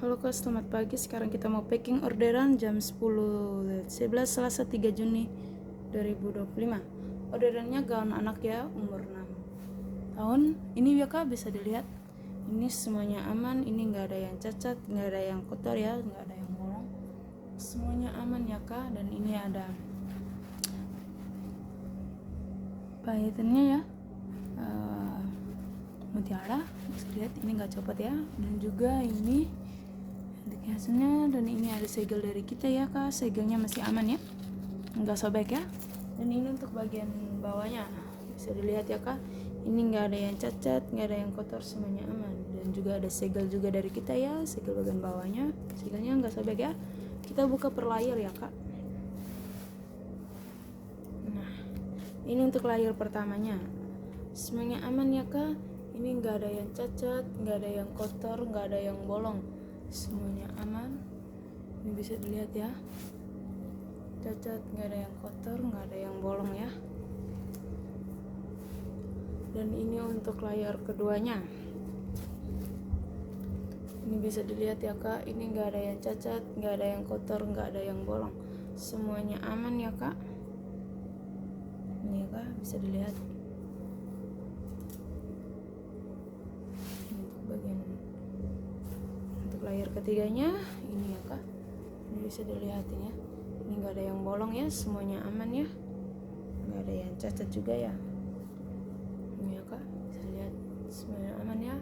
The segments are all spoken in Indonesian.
Halo Kak, selamat pagi. Sekarang kita mau packing orderan jam 10.11 Selasa 3 Juni 2025. Orderannya gaun anak ya, umur 6 tahun. Ini ya Kak, bisa dilihat. Ini semuanya aman, ini nggak ada yang cacat, nggak ada yang kotor ya, nggak ada yang bolong. Semuanya aman ya Kak, dan ini ada pahitannya ya. Mutiara, bisa lihat ini nggak copot ya, dan juga ini hasilnya, dan ini ada segel dari kita ya Kak, segelnya masih aman ya, nggak sobek ya. Dan ini untuk bagian bawahnya, bisa dilihat ya Kak, ini nggak ada yang cacat, nggak ada yang kotor, semuanya aman. Dan juga ada segel juga dari kita ya, segel bagian bawahnya, segelnya nggak sobek ya. Kita buka per layer ya Kak. Nah, ini untuk layer pertamanya, semuanya aman ya Kak. Ini nggak ada yang cacat, nggak ada yang kotor, nggak ada yang bolong, semuanya aman. Ini bisa dilihat ya, cacat, nggak ada yang kotor, nggak ada yang bolong ya. Dan ini untuk layar keduanya, ini bisa dilihat ya Kak, ini nggak ada yang cacat, nggak ada yang kotor, nggak ada yang bolong, semuanya aman ya Kak. Ini ya Kak, bisa dilihat. Layar ketiganya ini ya Kak, ini bisa dilihatin ya, ini nggak ada yang bolong ya, semuanya aman ya, nggak ada yang cacat juga ya. Ini ya Kak, bisa lihat semuanya aman ya.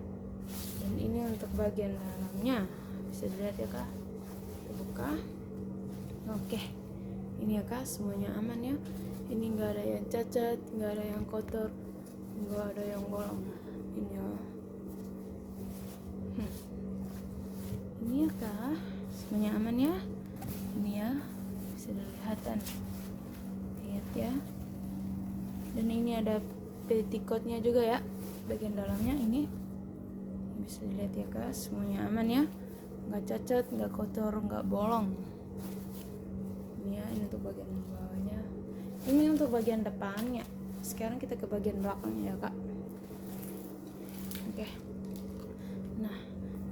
Dan ini untuk bagian dalamnya, bisa dilihat ya Kak, kita buka. Oke, ini ya Kak, semuanya aman ya, ini nggak ada yang cacat, nggak ada yang kotor, nggak ada yang bolong. Ini ya, ini ya Kak, semuanya aman ya. Ini ya, bisa dilihatkan, lihat ya. Dan ini ada petticoatnya juga ya, bagian dalamnya ini bisa dilihat ya Kak, semuanya aman ya, nggak cacat, nggak kotor, nggak bolong. Ini ya, ini untuk bagian bawahnya, ini untuk bagian depannya. Sekarang kita ke bagian belakangnya ya Kak. Oke, nah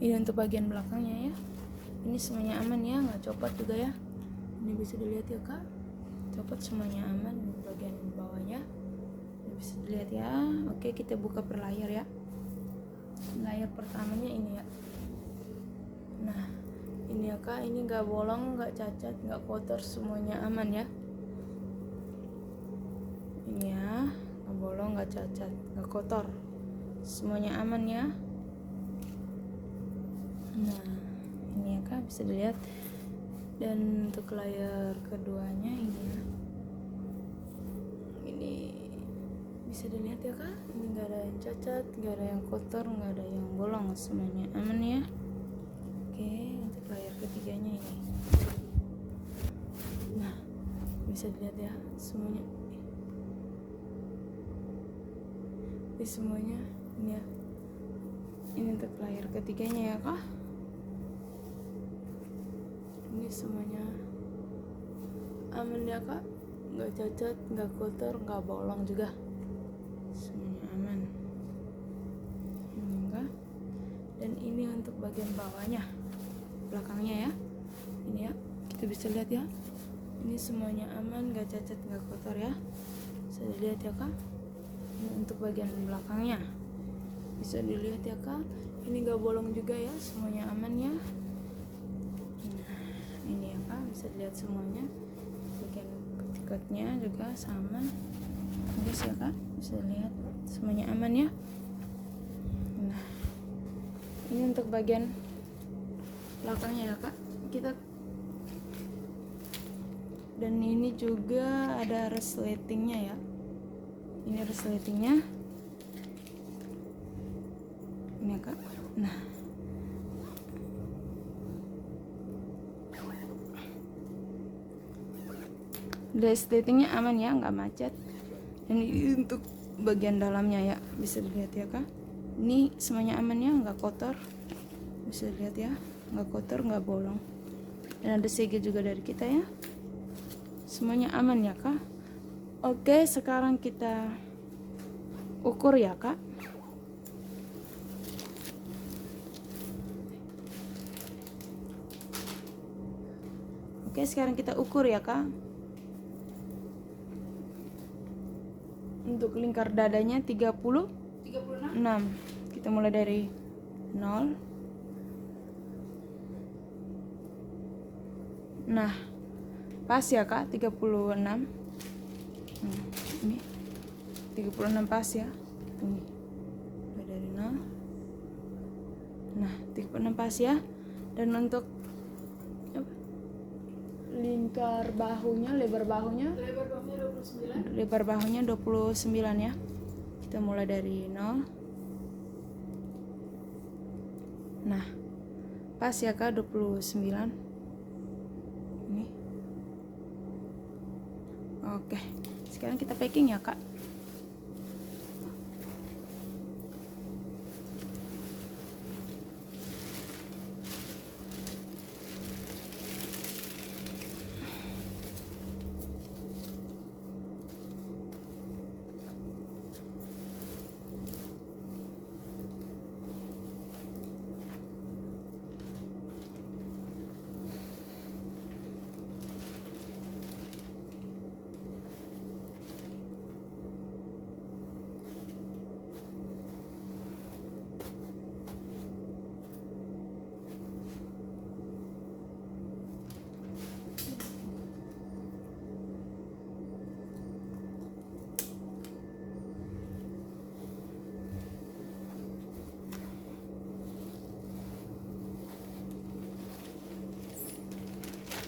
ini untuk bagian belakangnya ya, ini semuanya aman ya, nggak copot juga ya. Ini bisa dilihat ya Kak, copot, semuanya aman. Bagian bawahnya ini bisa dilihat ya. Oke, kita buka per layar ya. Layar pertamanya ini ya. Nah, ini ya Kak, ini nggak bolong, nggak cacat, nggak kotor, semuanya aman ya. Ini ya, nggak bolong, nggak cacat, nggak kotor, semuanya aman ya. Nah, ini ya Kak, bisa dilihat. Dan untuk layar keduanya ini ya, ini bisa dilihat ya Kak, ini nggak ada yang cacat, nggak ada yang kotor, nggak ada yang bolong, semuanya aman ya. Oke, untuk layar ketiganya ini, nah bisa dilihat ya, semuanya ini, semuanya ini ya. Ini untuk layar ketiganya ya Kak, ini semuanya aman ya Kak, nggak cacat, nggak kotor, nggak bolong juga, semuanya aman. Enggak. Dan ini untuk bagian bawahnya, belakangnya ya, ini ya, kita bisa lihat ya, ini semuanya aman, nggak cacat, nggak kotor ya, bisa dilihat ya Kak. Ini untuk bagian belakangnya, bisa dilihat ya Kak, ini nggak bolong juga ya, semuanya aman ya. Ini ya Kak, bisa dilihat semuanya, bagian petticoatnya juga sama, bagus ya Kak, bisa lihat semuanya aman ya. Nah, ini untuk bagian belakangnya ya Kak, kita, dan ini juga ada resletingnya ya, ini resletingnya ini ya Kak. Nah, resletingnya aman ya, nggak macet. Dan ini untuk bagian dalamnya ya, bisa dilihat ya Kak, ini semuanya aman ya, nggak kotor, bisa dilihat ya, nggak kotor, nggak bolong. Dan ada segel juga dari kita ya, semuanya aman ya Kak. Oke, sekarang kita ukur ya Kak. Oke, sekarang kita ukur ya kak. Untuk lingkar dadanya 36. Kita mulai dari 0. Nah, pas ya kak, 36. Ini 36 pas ya. Ini mulai dari 0. Nah, 36 pas ya. Dan untuk lingkar bahunya, lebar bahunya 29 ya. Kita mulai dari 0. Nah, pas ya kak, 29 ini. Oke, sekarang kita packing ya kak.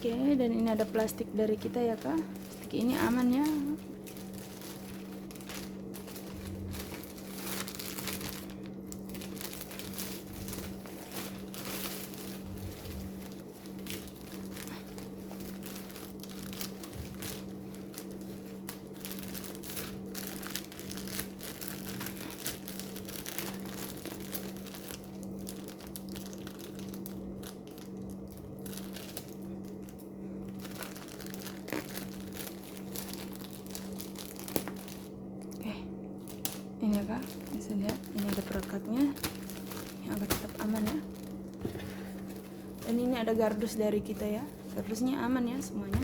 Oke, dan ini ada plastik dari kita ya kak. Plastik ini aman ya. Ini ya kak, bisa lihat ini ada perekatnya yang akan tetap aman ya. Dan ini ada gardus dari kita ya, gardusnya aman ya semuanya.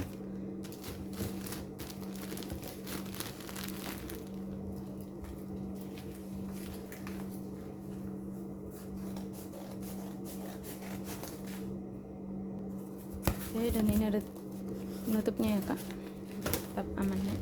Oke, dan ini ada penutupnya ya kak, tetap aman ya.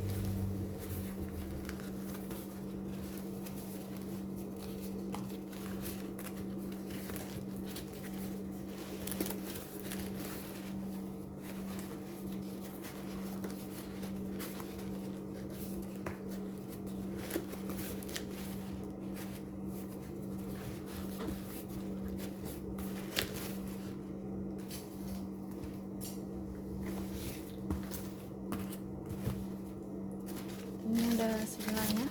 Ini ada sebelahnya,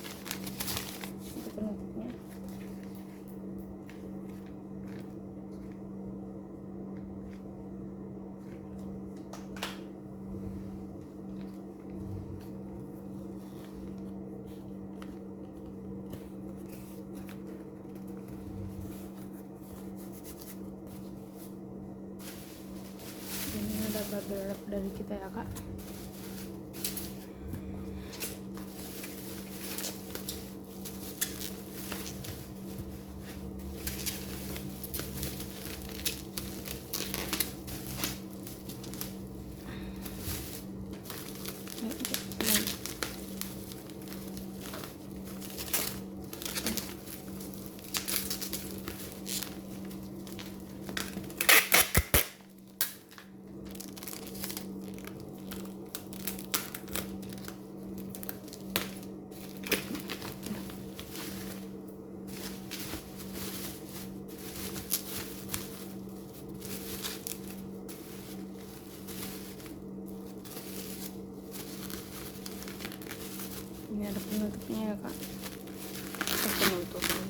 itu penutupnya. Ini ada bubble wrap dari kita ya kak. Ini ada penutupnya ya kak. Penutupnya.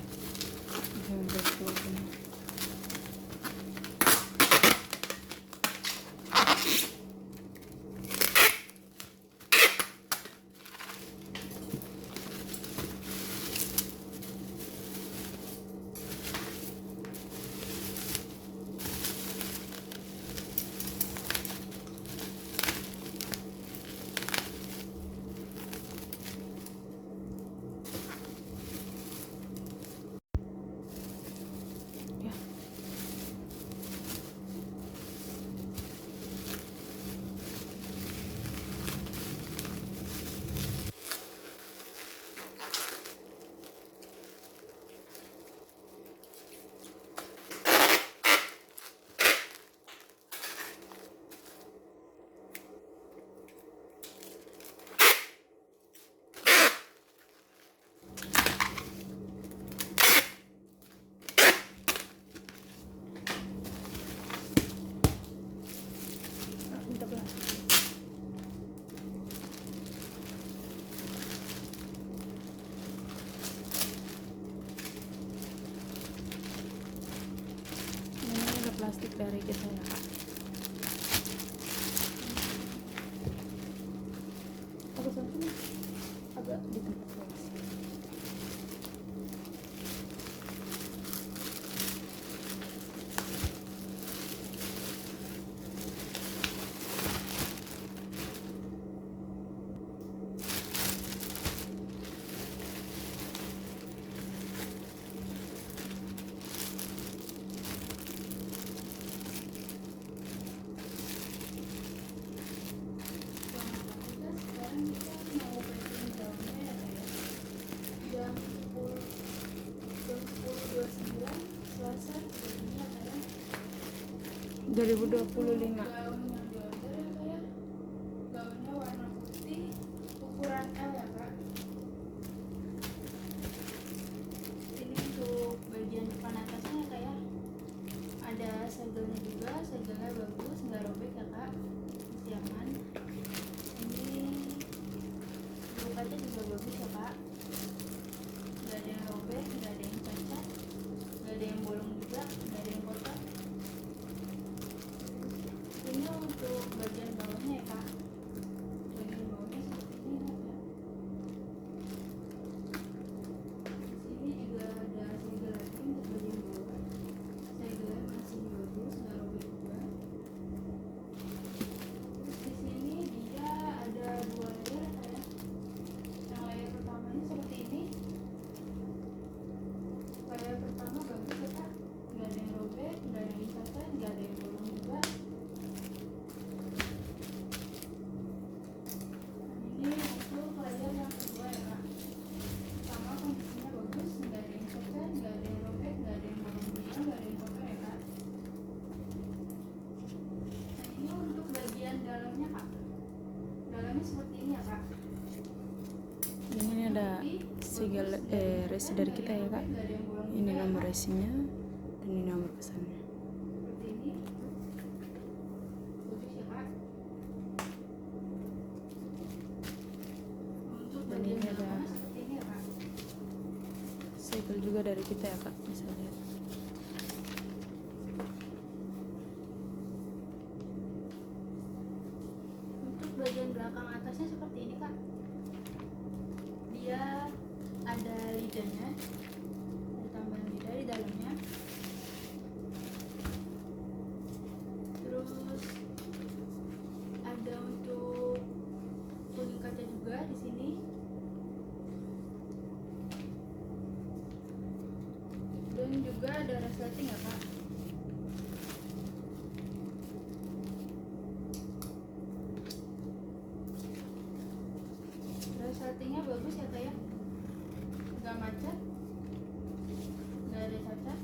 Ini ada penutupnya. plastik dari kita ya kak. Aku sampai agak di tempat luas. Sekarang kita mau packing daunnya ya kayak jam 10.29 Selasa ini ya kayak 2025. gaun yang diorder ya kayak gaunnya warna putih ukuran L ya kak. Ini untuk bagian depan atasnya ya kayak ada segelnya juga, segelnya bagus nggak robek ya kak, masih aman. Ini lukanya juga bagus ya kak, nggak ada yang robek, nggak ada yang cacat, nggak ada yang bolong juga, nggak ada yang kotor. Ini untuk bagian bawahnya ya kak, bagian bawahnya seperti ini ya kak. Di sini juga ada segel lagi untuk bagian bawah, segelnya masih bagus, nggak robek juga. Terus di sini dia ada 2 layer ya. Yang layer pertamanya seperti ini. Layer pertama bagus ya kak, nggak ada yang robek, nggak ada yang cacat, nggak ada yang bolong juga. Ini untuk layer yang kedua ya kak, sama kondisinya bagus, nggak ada yang cacat, nggak ada yang robek, nggak ada yang bolong juga, nggak ada yang kotor ya kak. Nah ini untuk bagian dalamnya kak, dalamnya seperti ini ya kak. Ini ada segel resi dari kita ya kak. Ini nomor resinya dan ini nomor pesannya. Seperti ini bagus ya kak. Untuk Dan bagian ini ada belakangnya seperti ini ya kak. segel juga dari kita ya kak, bisa lihat. Untuk bagian belakang atasnya seperti ini kak, dia ada lidahnya, ada tambahan lidah di dalamnya. Terus ada untuk kuning kaca juga di sini. Dan juga ada resleting ya kak. Resletingnya bagus ya kak ya, nggak macet, nggak ada cacat,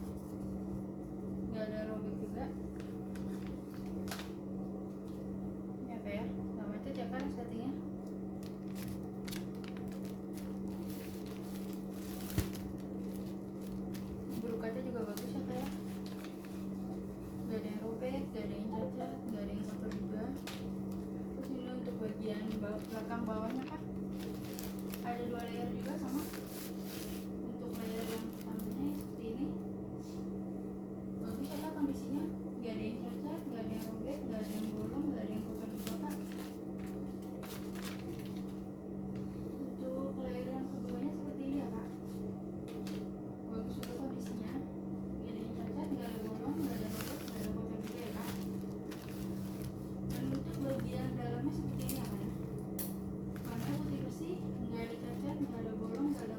nggak ada robek juga ya kak ya, nggak macet ya kan resletingnya. Bulu kaca juga bagus ya kak ya, nggak ada yang robek, nggak ada yang cacat, nggak ada yang kotor juga. Terus ini untuk bagian belakang bawahnya kak, ada 2 layer juga sama. Untuk layer yang pertamanya seperti ini bagus ya kak kondisinya, nggak ada yang cacat, nggak ada yang robek, nggak ada yang bolong, nggak ada yang kotor juga kak. Untuk layer yang keduanya seperti ini ya kak, bagus juga kondisinya, nggak ada yang cacat, nggak ada bolong, nggak ada robek, nggak ada kotor juga ya kak. Dan untuk bagian dalamnya seperti ini ya kak ya, warnanya putih bersih, nggak ada cacat, nggak ada bolong, nggak ada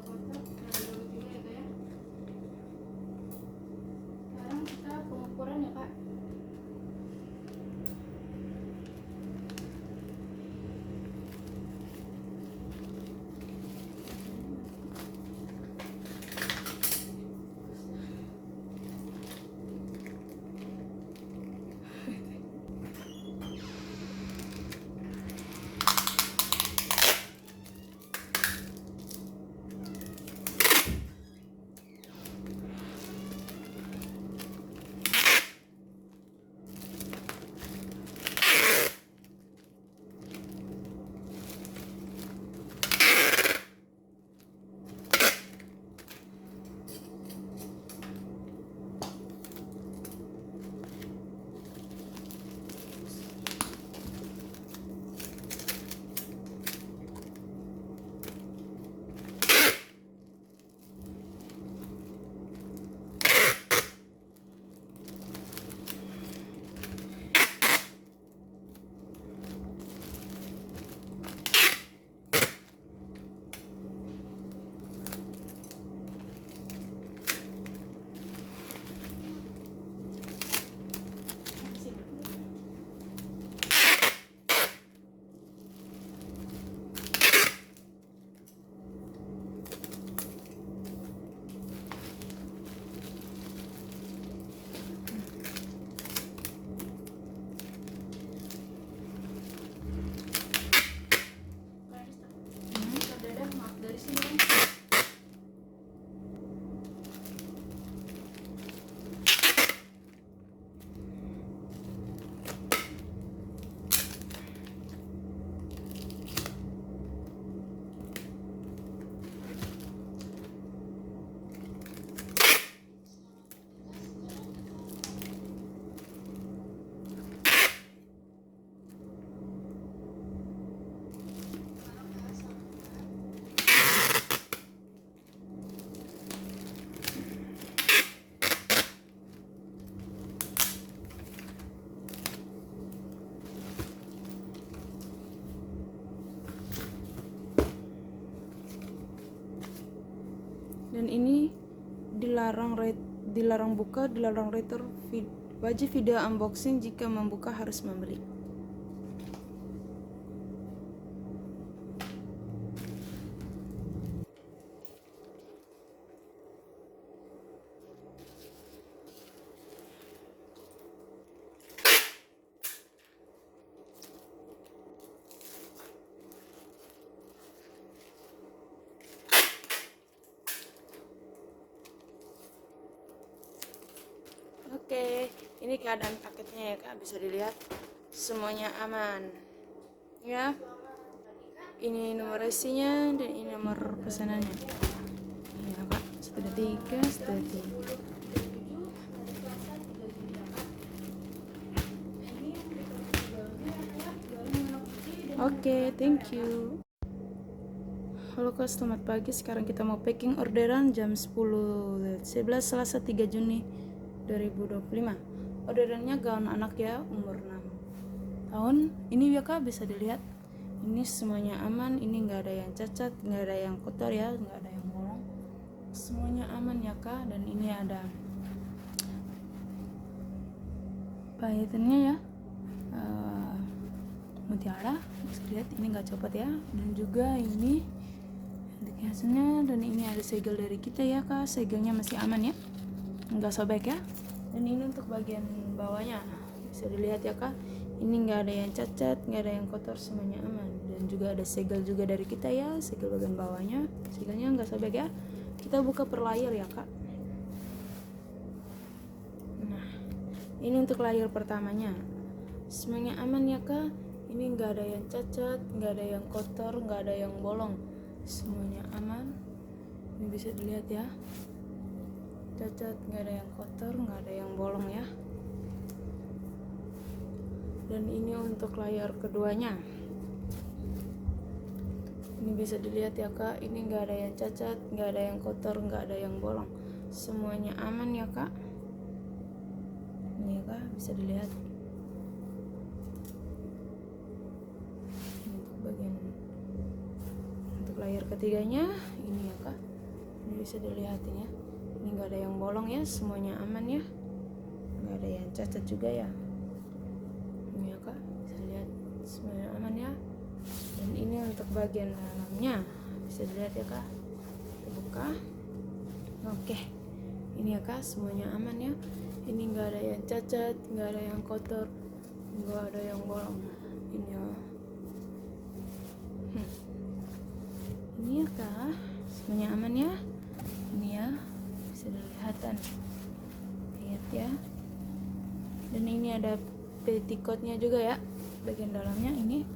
Dan ini dilarang buka, dilarang retur. Wajib video unboxing, jika membuka harus membeli. Oke, ini keadaan paketnya ya kak, bisa dilihat semuanya aman ya. Ini nomor resinya dan ini nomor pesanannya ya kak. 123 123. Oke, thank you. Halo kak, selamat pagi. Sekarang kita mau packing orderan jam 10.11 Selasa 3 Juni 2025. Orderannya gaun anak ya, umur 6 tahun. Ini ya kak, bisa dilihat. Ini semuanya aman, ini nggak ada yang cacat, nggak ada yang kotor ya, nggak ada yang bolong. Semuanya aman ya kak. Dan ini ada payetannya ya, mutiara, bisa lihat ini nggak copot ya. Dan juga ini untuk hiasannya, dan ini ada segel dari kita ya kak, segelnya masih aman ya, nggak sobek ya. Dan ini untuk bagian bawahnya, bisa dilihat ya kak, ini nggak ada yang cacat, nggak ada yang kotor, semuanya aman. Dan juga ada segel juga dari kita ya, segel bagian bawahnya, segelnya nggak sobek ya. Kita buka per layer ya kak. Nah, ini untuk layer pertamanya, semuanya aman ya kak. Ini nggak ada yang cacat, nggak ada yang kotor, nggak ada yang bolong, semuanya aman. Ini bisa dilihat ya, cacat, nggak ada yang kotor, nggak ada yang bolong ya. Dan ini untuk layar keduanya, ini bisa dilihat ya kak, ini nggak ada yang cacat, nggak ada yang kotor, nggak ada yang bolong, semuanya aman ya kak. Ini ya kak, bisa dilihat. Untuk bagian untuk layar ketiganya ini ya kak, ini bisa dilihat ya, ini nggak ada yang bolong ya, semuanya aman ya, nggak ada yang cacat juga ya. Ini ya kak, bisa lihat semuanya aman ya. Dan ini untuk bagian dalamnya, bisa dilihat ya kak, kita buka. Oke, ini ya kak, semuanya aman ya. Ini nggak ada yang cacat, nggak ada yang kotor, nggak ada yang bolong. Ini ya, ini ya kak, semuanya aman ya. Ini ya, bisa dilihatkan, lihat ya. Dan ini ada petticoatnya juga ya, bagian dalamnya ini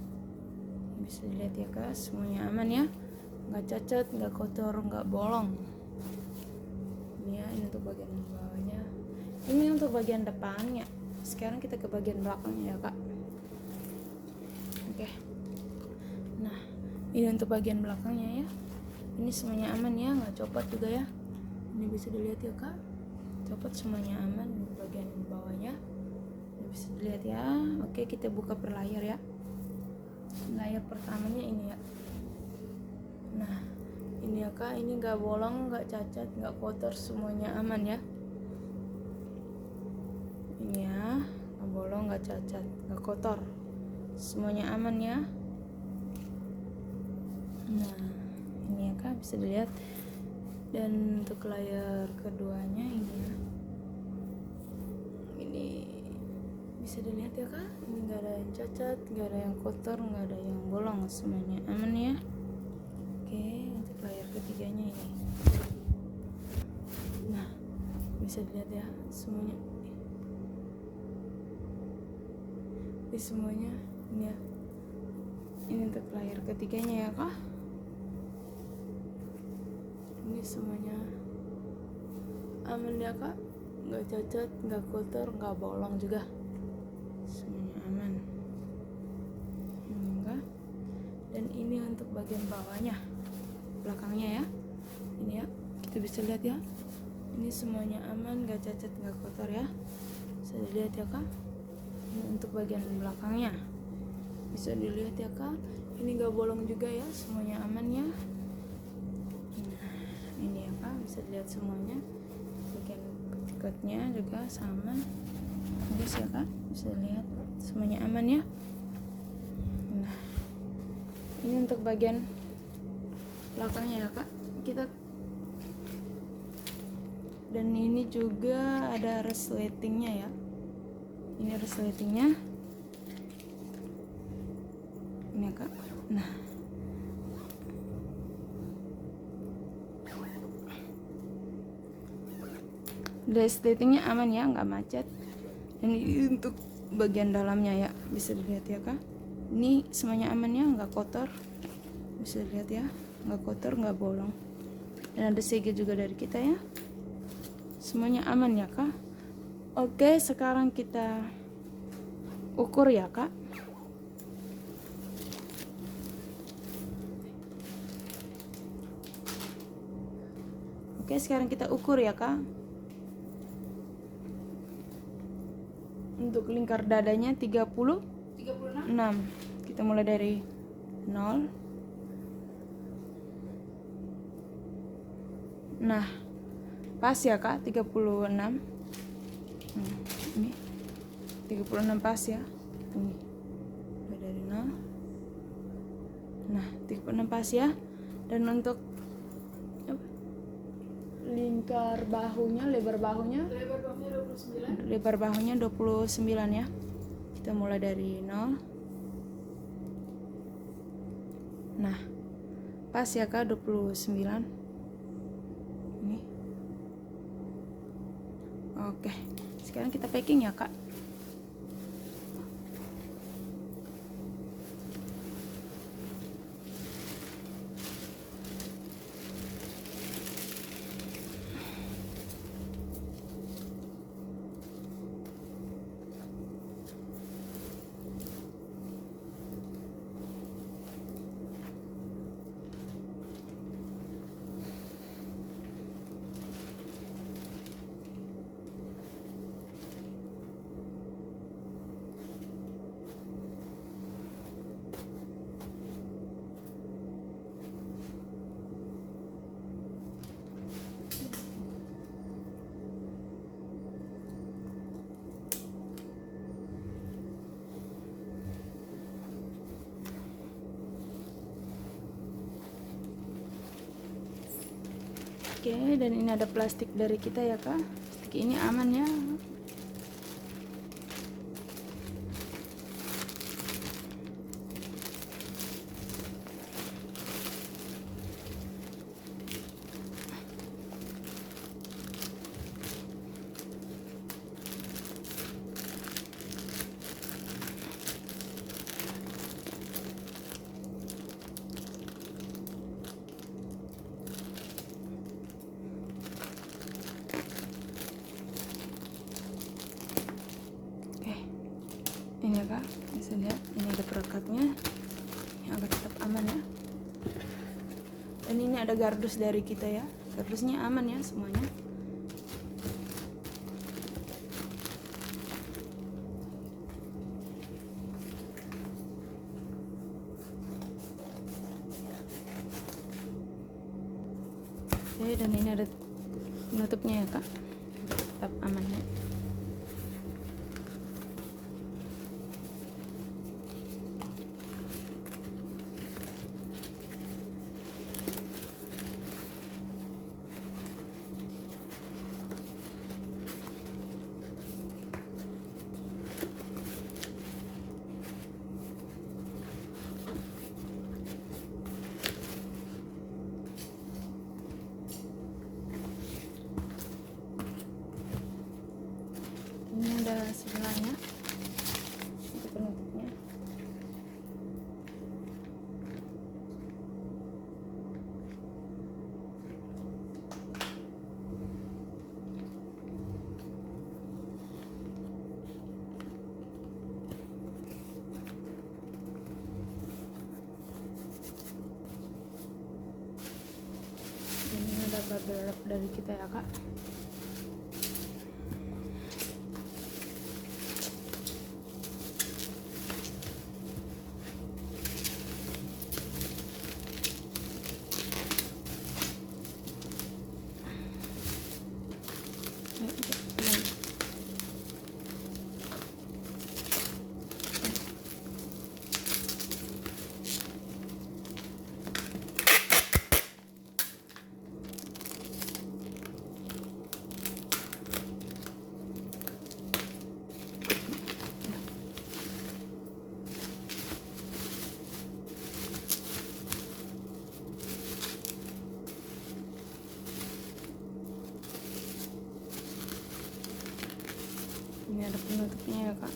bisa dilihat ya kak, semuanya aman ya, nggak cacat, nggak kotor, nggak bolong. Ini ya, ini untuk bagian bawahnya, ini untuk bagian depannya. Sekarang kita ke bagian belakangnya ya kak. Oke, nah ini untuk bagian belakangnya ya, ini semuanya aman ya, nggak copot juga ya. Ini bisa dilihat ya kak, copot semuanya aman. Bagian bawahnya ini bisa dilihat ya. Oke, kita buka per layar ya. Layar pertamanya ini ya. Nah, ini ya kak, ini nggak bolong, nggak cacat, nggak kotor, semuanya aman ya. Ini ya, nggak bolong, nggak cacat, nggak kotor, semuanya aman ya. Nah, ini ya kak, bisa dilihat. Dan untuk layar keduanya ini ya, ini bisa dilihat ya kak, ini nggak ada yang cacat, nggak ada yang kotor, nggak ada yang bolong, semuanya aman ya. Oke, untuk layar ketiganya ini, nah bisa dilihat ya, semuanya ini semuanya ini ya. Ini untuk layar ketiganya ya kak, ini semuanya aman ya kak, nggak cacat, nggak kotor, nggak bolong juga, semuanya aman. Enggak. Dan ini untuk bagian bawahnya, belakangnya ya, ini ya, kita bisa lihat ya, ini semuanya aman, nggak cacat, nggak kotor ya, bisa dilihat ya kak. Ini untuk bagian belakangnya, bisa dilihat ya kak, ini nggak bolong juga ya, semuanya aman ya. Nah, ini ya kak, bisa lihat semuanya. Bagian petikotnya juga sama, bagus ya kak, bisa lihat semuanya aman ya. Nah ini untuk bagian belakangnya ya kak, kita dan ini juga ada resletingnya ya, ini resletingnya ini ya kak. Nah resletingnya aman ya, nggak macet. Dan ini untuk bagian dalamnya ya, bisa dilihat ya kak, ini semuanya aman ya, nggak kotor, bisa dilihat ya, nggak kotor, nggak bolong. Dan ada segel juga dari kita ya, semuanya aman ya kak. Oke, sekarang kita ukur ya kak. Oke, sekarang kita ukur ya kak. Untuk lingkar dadanya 36. 36. Kita mulai dari 0. Nah pas ya kak, 36. Ini 36 pas ya, ini mulai dari 0. Nah 36 pas ya. Dan untuk lingkar bahunya, lebar bahunya 29 ya. Kita mulai dari 0. Nah pas ya kak, 29 ini. Oke, sekarang kita packing ya kak. Oke, dan ini ada plastik dari kita ya kak. Plastik ini aman ya. Ini ya kak, bisa lihat ini ada perekatnya yang agar tetap aman ya. Dan ini ada gardus dari kita ya, gardusnya aman ya semuanya. Oke, dan ini ada penutupnya ya kak, tetap aman ya. Ini ada sebelahnya untuk penutupnya. Dan ini ada bubble wrap dari kita ya kak. Ini ada penutupnya ya kak.